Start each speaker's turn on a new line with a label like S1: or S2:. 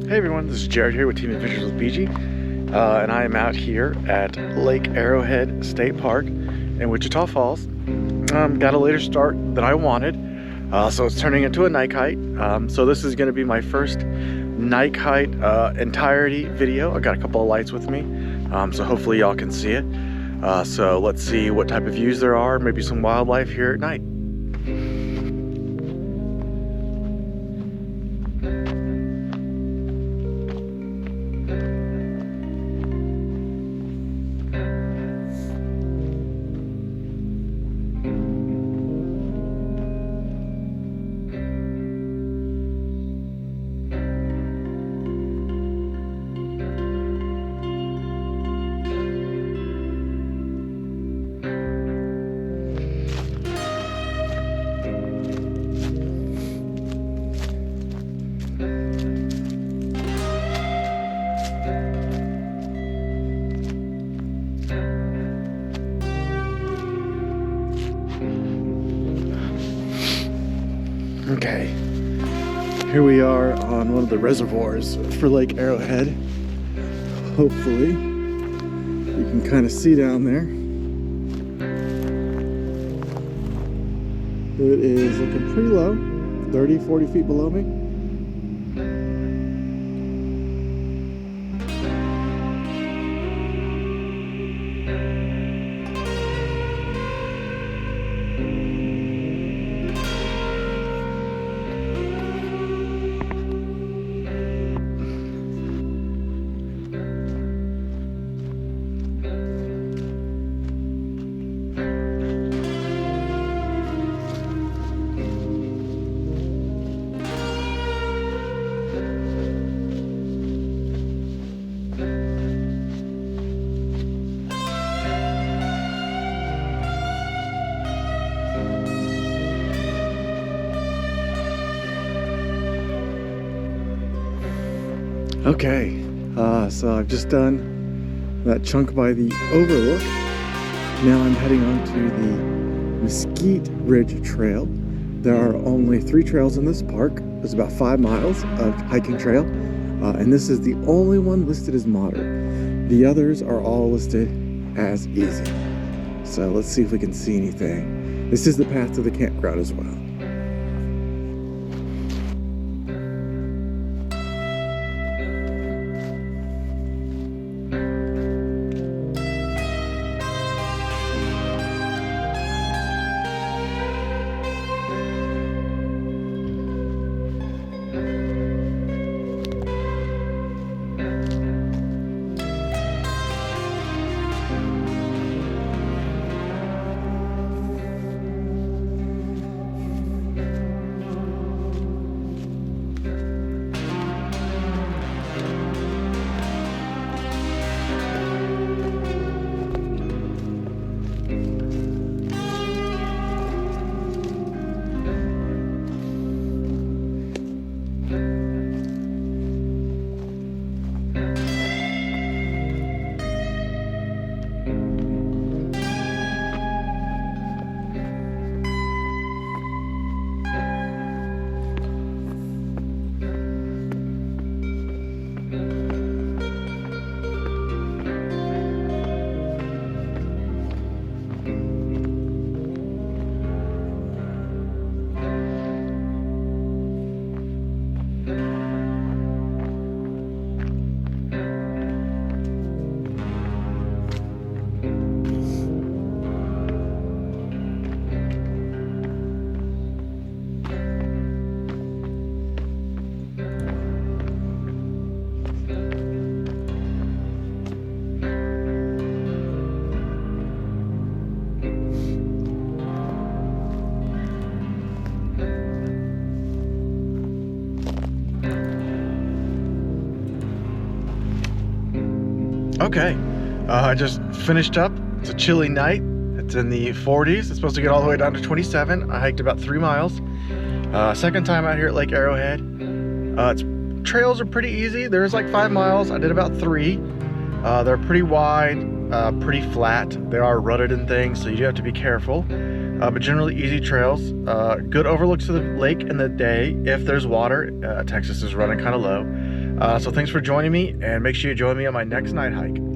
S1: Hey everyone, this is Jared here with Team Adventures with BG, and I am out here at Lake Arrowhead State Park in Wichita Falls. Got a later start than I wanted, so it's turning into a night hike. So this is going to be my first night hike entirety video. I got a couple of lights with me, so hopefully y'all can see it. So let's see what type of views there are, maybe some wildlife here at night. Okay, here we are on one of the reservoirs for Lake Arrowhead. Hopefully, you can kind of see down there. It is looking pretty low, 30-40 feet below me. Okay, so I've just done that chunk by the overlook. Now I'm heading on to the Mesquite Ridge Trail. There are only 3 trails in this park. There's about 5 miles of hiking trail, and this is the only one listed as moderate. The others are all listed as easy. So let's see if we can see anything. This is the path to the campground as well. Okay, I just finished up. It's a chilly night. It's in the 40s. It's supposed to get all the way down to 27. I hiked about 3 miles. Second time out here at Lake Arrowhead. Trails are pretty easy. There's like 5 miles. I did about 3. They're pretty wide, pretty flat. They are rutted and things, so you do have to be careful. But generally easy trails. Good overlooks of the lake in the day if there's water. Texas is running kind of low. So thanks for joining me, and make sure you join me on my next night hike.